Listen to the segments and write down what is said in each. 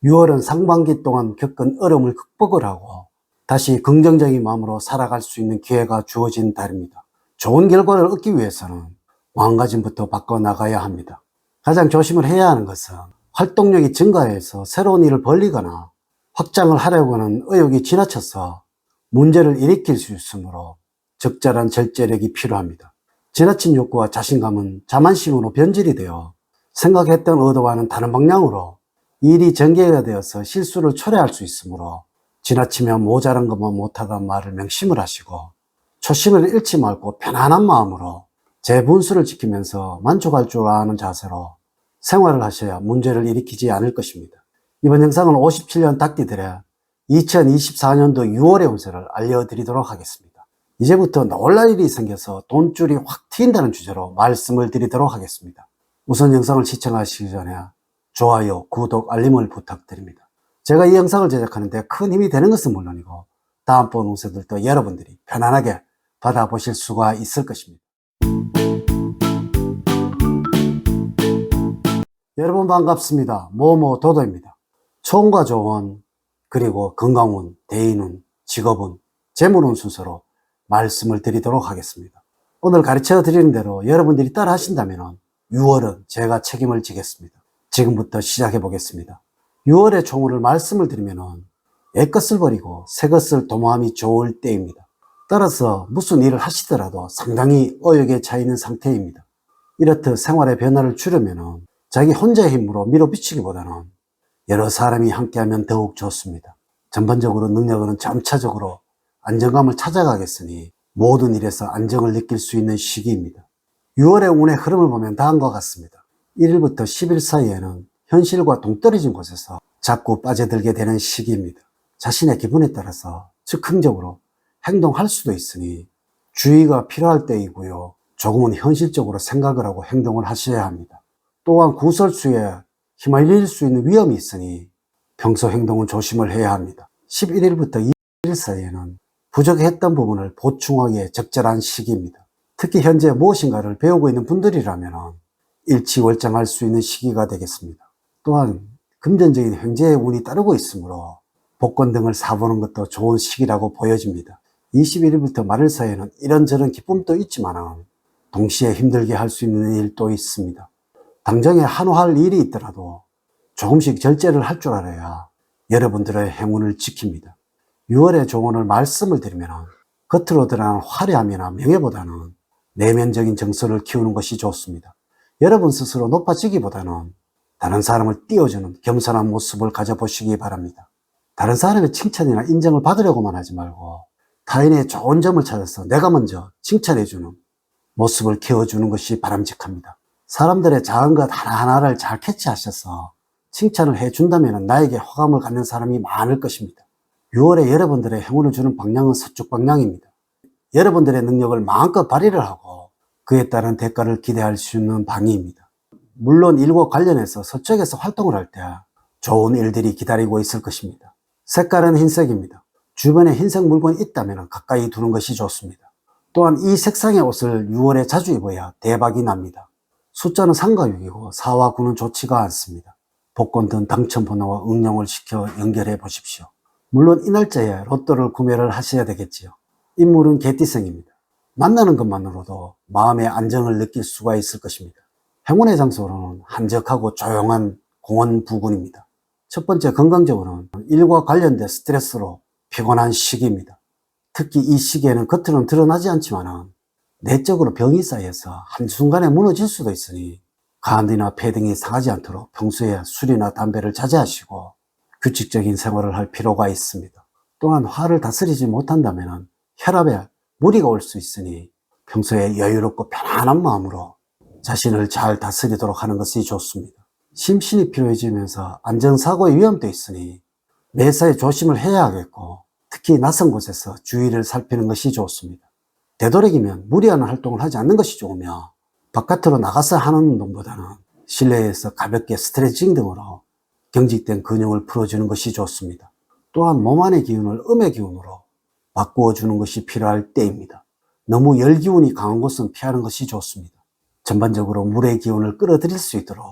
6월은 상반기 동안 겪은 어려움을 극복을 하고 다시 긍정적인 마음으로 살아갈 수 있는 기회가 주어진 달입니다. 좋은 결과를 얻기 위해서는 마음가짐부터 바꿔나가야 합니다. 가장 조심을 해야 하는 것은 활동력이 증가해서 새로운 일을 벌리거나 확장을 하려고 하는 의욕이 지나쳐서 문제를 일으킬 수 있으므로 적절한 절제력이 필요합니다. 지나친 욕구와 자신감은 자만심으로 변질이 되어 생각했던 의도와는 다른 방향으로 일이 전개가 되어서 실수를 초래할 수 있으므로 지나치면 모자란 것만 못하다는 말을 명심을 하시고 초심을 잃지 말고 편안한 마음으로 제 분수를 지키면서 만족할 줄 아는 자세로 생활을 하셔야 문제를 일으키지 않을 것입니다. 이번 영상은 57년 닭띠들의 2024년도 6월의 운세를 알려드리도록 하겠습니다. 이제부터 놀랄 일이 생겨서 돈줄이 확 트인다는 주제로 말씀을 드리도록 하겠습니다. 우선 영상을 시청하시기 전에 좋아요, 구독, 알림을 부탁드립니다. 제가 이 영상을 제작하는데 큰 힘이 되는 것은 물론이고 다음번 운세들도 여러분들이 편안하게 받아보실 수가 있을 것입니다. 여러분 반갑습니다. 모모도도입니다. 총과 조언, 그리고 건강운, 대인운, 직업운, 재물운 순서로 말씀을 드리도록 하겠습니다. 오늘 가르쳐 드리는 대로 여러분들이 따라 하신다면 6월은 제가 책임을 지겠습니다. 지금부터 시작해 보겠습니다. 6월의 총우를 말씀을 드리면 옛것을 버리고 새것을 도모함이 좋을 때입니다. 따라서 무슨 일을 하시더라도 상당히 의욕에 차 있는 상태입니다. 이렇듯 생활의 변화를 주려면 자기 혼자의 힘으로 밀어붙이기보다는 여러 사람이 함께하면 더욱 좋습니다. 전반적으로 능력은 점차적으로 안정감을 찾아가겠으니 모든 일에서 안정을 느낄 수 있는 시기입니다. 6월의 운의 흐름을 보면 다음과 같습니다. 1일부터 10일 사이에는 현실과 동떨어진 곳에서 자꾸 빠져들게 되는 시기입니다. 자신의 기분에 따라서 즉흥적으로 행동할 수도 있으니 주의가 필요할 때이고요. 조금은 현실적으로 생각을 하고 행동을 하셔야 합니다. 또한 구설수에 휘말릴 수 있는 위험이 있으니 평소 행동은 조심을 해야 합니다. 11일부터 2일 사이에는 부족했던 부분을 보충하기에 적절한 시기입니다. 특히 현재 무엇인가를 배우고 있는 분들이라면 일치월장할 수 있는 시기가 되겠습니다. 또한 금전적인 횡재의 운이 따르고 있으므로 복권 등을 사보는 것도 좋은 시기라고 보여집니다. 21일부터 말일 사이에는 이런저런 기쁨도 있지만 동시에 힘들게 할 수 있는 일도 있습니다. 당장에 한화할 일이 있더라도 조금씩 절제를 할 줄 알아야 여러분들의 행운을 지킵니다. 6월의 조언을 말씀을 드리면 겉으로 드러나는 화려함이나 명예보다는 내면적인 정서를 키우는 것이 좋습니다. 여러분 스스로 높아지기보다는 다른 사람을 띄워주는 겸손한 모습을 가져보시기 바랍니다. 다른 사람의 칭찬이나 인정을 받으려고만 하지 말고 타인의 좋은 점을 찾아서 내가 먼저 칭찬해주는 모습을 키워주는 것이 바람직합니다. 사람들의 작은 것 하나하나를 잘 캐치하셔서 칭찬을 해준다면 나에게 호감을 갖는 사람이 많을 것입니다. 6월에 여러분들의 행운을 주는 방향은 서쪽 방향입니다. 여러분들의 능력을 마음껏 발휘를 하고 그에 따른 대가를 기대할 수 있는 방위입니다. 물론 일과 관련해서 서쪽에서 활동을 할 때 좋은 일들이 기다리고 있을 것입니다. 색깔은 흰색입니다. 주변에 흰색 물건이 있다면 가까이 두는 것이 좋습니다. 또한 이 색상의 옷을 6월에 자주 입어야 대박이 납니다. 숫자는 3과 6이고 4와 9는 좋지가 않습니다. 복권 등 당첨번호와 응용을 시켜 연결해 보십시오. 물론 이 날짜에 로또를 구매를 하셔야 되겠지요. 인물은 개띠생입니다. 만나는 것만으로도 마음의 안정을 느낄 수가 있을 것입니다. 행운의 장소로는 한적하고 조용한 공원 부근입니다. 첫 번째, 건강적으로는 일과 관련된 스트레스로 피곤한 시기입니다. 특히 이 시기에는 겉으로는 드러나지 않지만 내적으로 병이 쌓여서 한순간에 무너질 수도 있으니 간이나 폐 등이 상하지 않도록 평소에 술이나 담배를 자제하시고 규칙적인 생활을 할 필요가 있습니다. 또한 화를 다스리지 못한다면 혈압에 무리가 올 수 있으니 평소에 여유롭고 편안한 마음으로 자신을 잘 다스리도록 하는 것이 좋습니다. 심신이 피로해지면서 안전사고의 위험도 있으니 매사에 조심을 해야 하겠고 특히 낯선 곳에서 주위를 살피는 것이 좋습니다. 되도록이면 무리한 활동을 하지 않는 것이 좋으며 바깥으로 나가서 하는 운동보다는 실내에서 가볍게 스트레칭 등으로 경직된 근육을 풀어주는 것이 좋습니다. 또한 몸 안의 기운을 음의 기운으로 바꾸어주는 것이 필요할 때입니다. 너무 열 기운이 강한 곳은 피하는 것이 좋습니다. 전반적으로 물의 기운을 끌어들일 수 있도록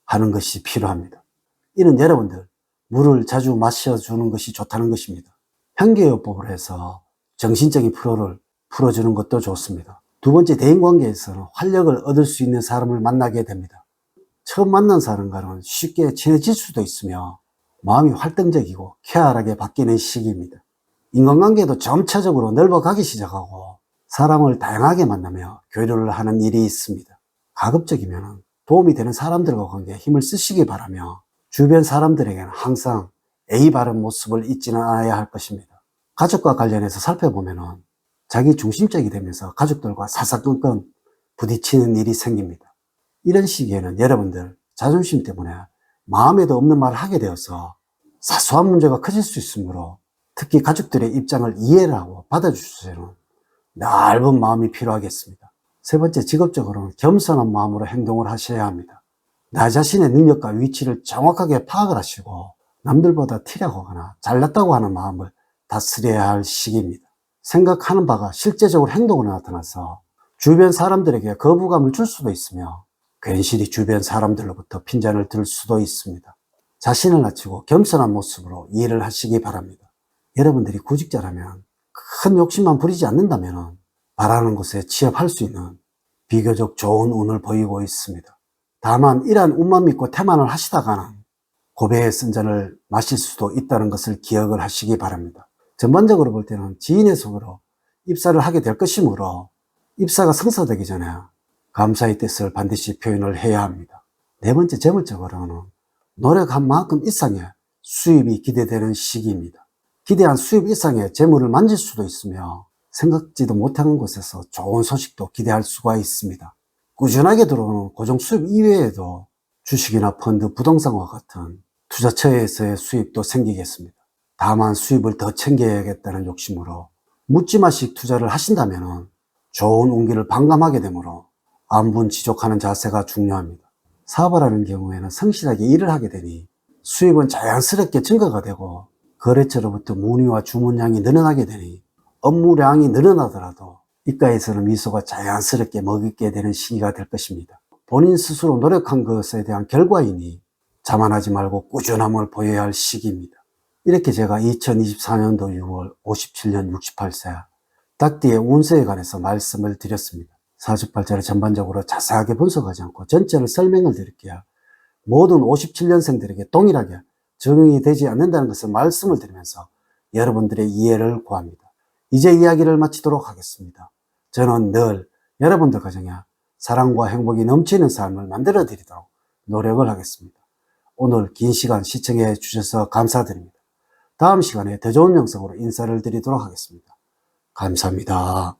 하는 것이 필요합니다. 이는 여러분들 물을 자주 마셔주는 것이 좋다는 것입니다. 현계요법을 해서 정신적인 피로를 풀어주는 것도 좋습니다. 두 번째, 대인관계에서는 활력을 얻을 수 있는 사람을 만나게 됩니다. 처음 만난 사람과는 쉽게 친해질 수도 있으며 마음이 활동적이고 쾌활하게 바뀌는 시기입니다. 인간관계도 점차적으로 넓어가기 시작하고 사람을 다양하게 만나며 교류를 하는 일이 있습니다. 가급적이면 도움이 되는 사람들과 관계에 힘을 쓰시기 바라며 주변 사람들에게는 항상 예의 바른 모습을 잊지는 않아야 할 것입니다. 가족과 관련해서 살펴보면 자기 중심적이 되면서 가족들과 사사건건 부딪히는 일이 생깁니다. 이런 시기에는 여러분들 자존심 때문에 마음에도 없는 말을 하게 되어서 사소한 문제가 커질 수 있으므로 특히 가족들의 입장을 이해를 하고 받아주시는 넓은 마음이 필요하겠습니다. 세 번째, 직업적으로는 겸손한 마음으로 행동을 하셔야 합니다. 나 자신의 능력과 위치를 정확하게 파악을 하시고 남들보다 티라거나 잘났다고 하는 마음을 다스려야 할 시기입니다. 생각하는 바가 실제적으로 행동으로 나타나서 주변 사람들에게 거부감을 줄 수도 있으며 괜시리 주변 사람들로부터 핀잔을 들 수도 있습니다. 자신을 낮추고 겸손한 모습으로 일을 하시기 바랍니다. 여러분들이 구직자라면 큰 욕심만 부리지 않는다면 바라는 곳에 취업할 수 있는 비교적 좋은 운을 보이고 있습니다. 다만 이러한 운만 믿고 태만을 하시다가는 고배의 쓴 잔을 마실 수도 있다는 것을 기억을 하시기 바랍니다. 전반적으로 볼 때는 지인의 속으로 입사를 하게 될 것이므로 입사가 성사되기 전에 감사의 뜻을 반드시 표현을 해야 합니다. 네 번째, 재물적으로는 노력한 만큼 이상의 수입이 기대되는 시기입니다. 기대한 수입 이상의 재물을 만질 수도 있으며 생각지도 못한 곳에서 좋은 소식도 기대할 수가 있습니다. 꾸준하게 들어오는 고정 수입 이외에도 주식이나 펀드, 부동산과 같은 투자처에서의 수입도 생기겠습니다. 다만 수입을 더 챙겨야겠다는 욕심으로 묻지마식 투자를 하신다면 좋은 운기를 반감하게 되므로 안분지족하는 자세가 중요합니다. 사업을 하는 경우에는 성실하게 일을 하게 되니 수입은 자연스럽게 증가가 되고 거래처로부터 문의와 주문량이 늘어나게 되니 업무량이 늘어나더라도 입가에서는 미소가 자연스럽게 머금게 되는 시기가 될 것입니다. 본인 스스로 노력한 것에 대한 결과이니 자만하지 말고 꾸준함을 보여야 할 시기입니다. 이렇게 제가 2024년도 6월 57년 68세 닭띠의 운세에 관해서 말씀을 드렸습니다. 사주팔자를 전반적으로 자세하게 분석하지 않고 전체를 설명을 드릴게요. 모든 57년생들에게 동일하게 적용이 되지 않는다는 것을 말씀을 드리면서 여러분들의 이해를 구합니다. 이제 이야기를 마치도록 하겠습니다. 저는 늘 여러분들 가정에 사랑과 행복이 넘치는 삶을 만들어 드리도록 노력을 하겠습니다. 오늘 긴 시간 시청해 주셔서 감사드립니다. 다음 시간에 더 좋은 영상으로 인사를 드리도록 하겠습니다. 감사합니다.